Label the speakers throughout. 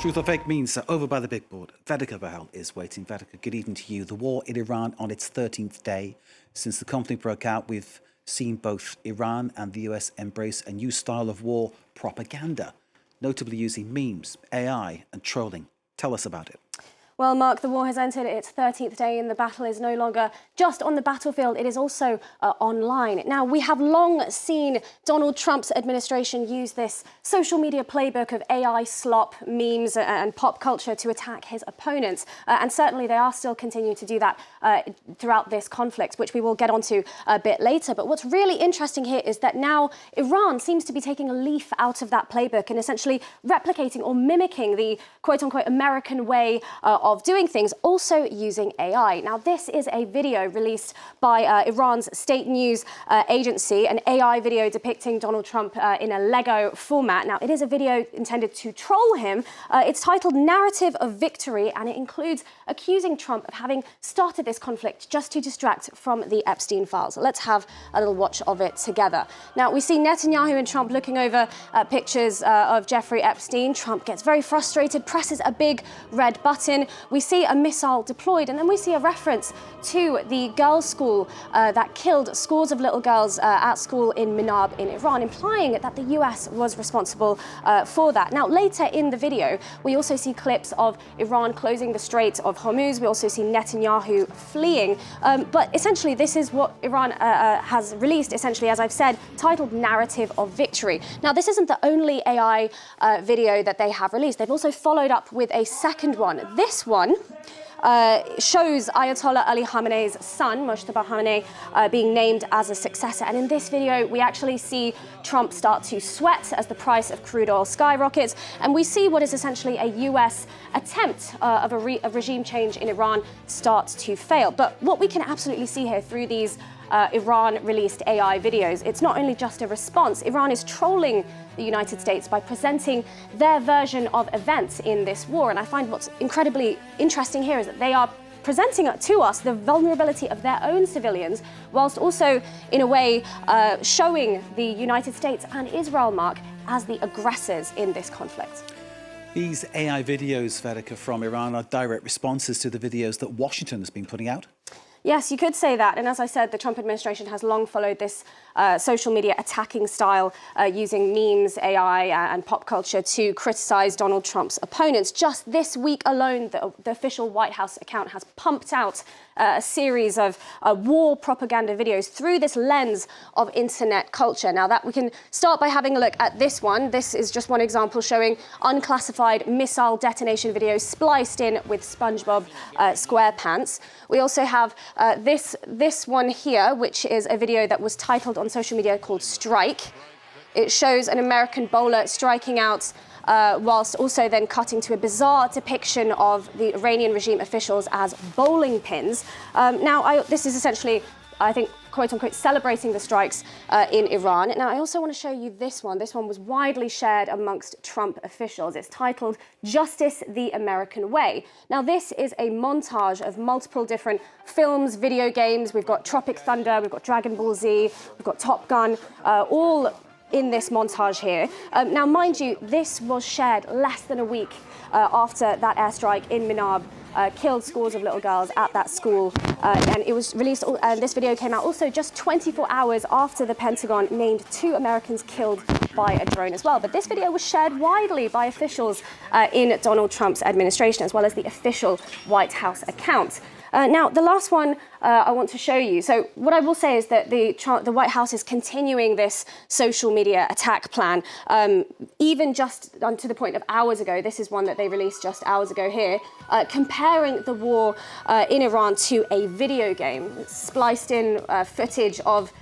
Speaker 1: Truth or fake means over by the big board. Vedika Bahl is waiting. Vedika, good evening to you. The war in Iran on its 13th day. Since the conflict broke out, we've seen both Iran and the US embrace a new style of war propaganda, notably using memes, AI and trolling. Tell us about it.
Speaker 2: Well, Mark, the war has entered its 13th day and the battle is no longer just on the battlefield, it is also online. Now, we have long seen Donald Trump's administration use this social media playbook of AI slop, memes and pop culture to attack his opponents. And certainly they are still continuing to do that throughout this conflict, which we will get onto a bit later. But what's really interesting here is that now Iran seems to be taking a leaf out of that playbook and essentially replicating or mimicking the quote-unquote American way of doing things, also using AI. Now, this is a video released by Iran's state news agency, an AI video depicting Donald Trump in a Lego format. Now, it is a video intended to troll him. It's titled Narrative of Victory, and it includes accusing Trump of having started this conflict just to distract from the Epstein files. Let's have a little watch of it together. Now, we see Netanyahu and Trump looking over pictures of Jeffrey Epstein. Trump gets very frustrated, presses a big red button. We see a missile deployed, and then we see a reference to the girls' school that killed scores of little girls at school in Minab in Iran, implying that the US was responsible for that. Now, later in the video, we also see clips of Iran closing the Strait of Hormuz. We also see Netanyahu fleeing. But essentially, this is what Iran has released, essentially, as I've said, titled Narrative of Victory. Now, this isn't the only AI video that they have released. They've also followed up with a second one. This one shows Ayatollah Ali Khamenei's son, Mojtaba Khamenei, being named as a successor. And in this video, we actually see Trump start to sweat as the price of crude oil skyrockets. And we see what is essentially a US attempt of a regime change in Iran start to fail. But what we can absolutely see here through these Iran-released AI videos, it's not only just a response. Iran is trolling the United States by presenting their version of events in this war. And I find what's incredibly interesting here is that they are presenting to us the vulnerability of their own civilians, whilst also, in a way, showing the United States and Israel, Mark, as the aggressors in this conflict.
Speaker 1: These AI videos, Vedika, from Iran are direct responses to the videos that Washington has been putting out?
Speaker 2: Yes, you could say that. And as I said, the Trump administration has long followed this social media attacking style using memes, AI and pop culture to criticize Donald Trump's opponents. Just this week alone, the official White House account has pumped out a series of war propaganda videos through this lens of internet culture. Now, that we can start by having a look at this one. This is just one example showing unclassified missile detonation videos spliced in with SpongeBob SquarePants. We also have this one here, which is a video that was titled on social media called Strike. It shows an American bowler striking out whilst also then cutting to a bizarre depiction of the Iranian regime officials as bowling pins. This is essentially, I think, quote-unquote, celebrating the strikes in Iran. Now, I also want to show you this one. This one was widely shared amongst Trump officials. It's titled Justice the American Way. Now, this is a montage of multiple different films, video games. We've got Tropic Thunder, we've got Dragon Ball Z, we've got Top Gun, all in this montage here. Now, mind you, this was shared less than a week after that airstrike in Minab killed scores of little girls at that school. And it was released, and this video came out also just 24 hours after the Pentagon named 2 Americans killed by a drone as well. But this video was shared widely by officials in Donald Trump's administration, as well as the official White House account. Now, the last one I want to show you. So what I will say is that the White House is continuing this social media attack plan, even just to the point of hours ago. This is one that they released just hours ago here, comparing the war in Iran to a video game. It's spliced in footage of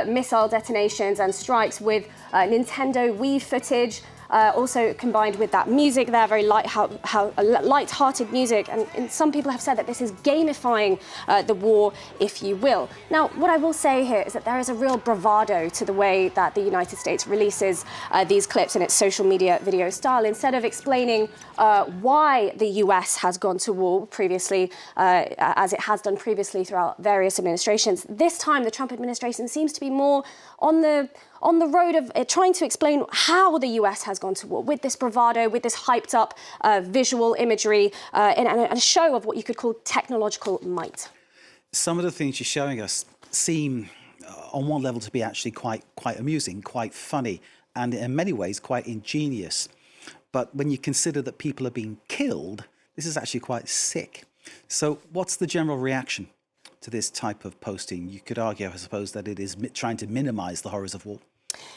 Speaker 2: missile detonations and strikes with Nintendo Wii footage, also combined with that music there, very light-hearted music. And some people have said that this is gamifying the war, if you will. Now, what I will say here is that there is a real bravado to the way that the United States releases these clips in its social media video style. Instead of explaining why the US has gone to war previously, as it has done previously throughout various administrations, this time the Trump administration seems to be more on the on the road of trying to explain how the US has gone to war with this bravado, with this hyped up visual imagery, and a show of what you could call technological might.
Speaker 1: Some of the things you're showing us seem, on one level, to be actually quite amusing, quite funny, and in many ways quite ingenious. But when you consider that people are being killed, this is actually quite sick. So what's the general reaction to this type of posting? You could argue, I suppose, that it is trying to minimize the horrors of war.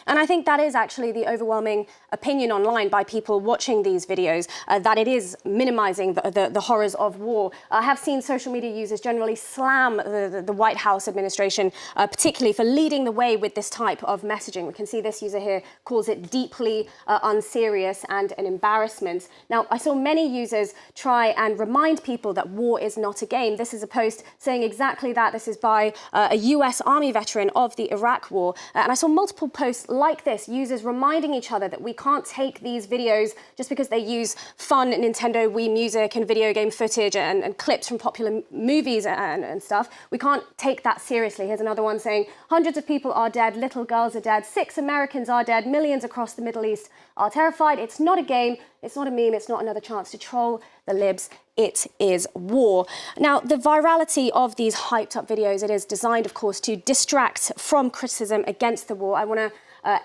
Speaker 2: And I think that is actually the overwhelming opinion online by people watching these videos, that it is minimizing the horrors of war. I have seen social media users generally slam the White House administration, particularly for leading the way with this type of messaging. We can see this user here calls it deeply unserious and an embarrassment. Now, I saw many users try and remind people that war is not a game. This is a post saying exactly that. This is by a US Army veteran of the Iraq War. And I saw multiple posts like this, users reminding each other that we can't take these videos just because they use fun Nintendo Wii music and video game footage and clips from popular movies and stuff. We can't take that seriously. Here's another one saying, hundreds of people are dead, little girls are dead, 6 Americans are dead, millions across the Middle East are terrified. It's not a game, it's not a meme, it's not another chance to troll the libs. It is war. Now, the virality of these hyped up videos, it is designed, of course, to distract from criticism against the war. I want to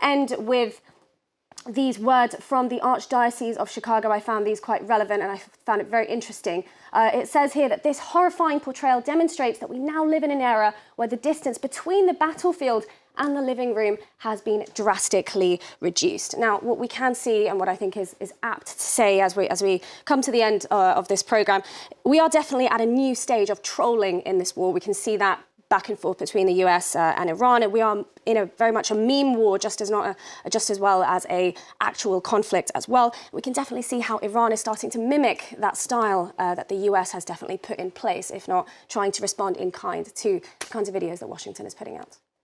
Speaker 2: end with these words from the Archdiocese of Chicago. I found these quite relevant and I found it very interesting. It says here that this horrifying portrayal demonstrates that we now live in an era where the distance between the battlefield and the living room has been drastically reduced. Now, what we can see, and what I think is apt to say as we come to the end of this programme, we are definitely at a new stage of trolling in this war. We can see that back and forth between the US and Iran, and we are in a very much a meme war, just as well as a actual conflict as well. We can definitely see how Iran is starting to mimic that style that the US has definitely put in place, if not trying to respond in kind to the kinds of videos that Washington is putting out.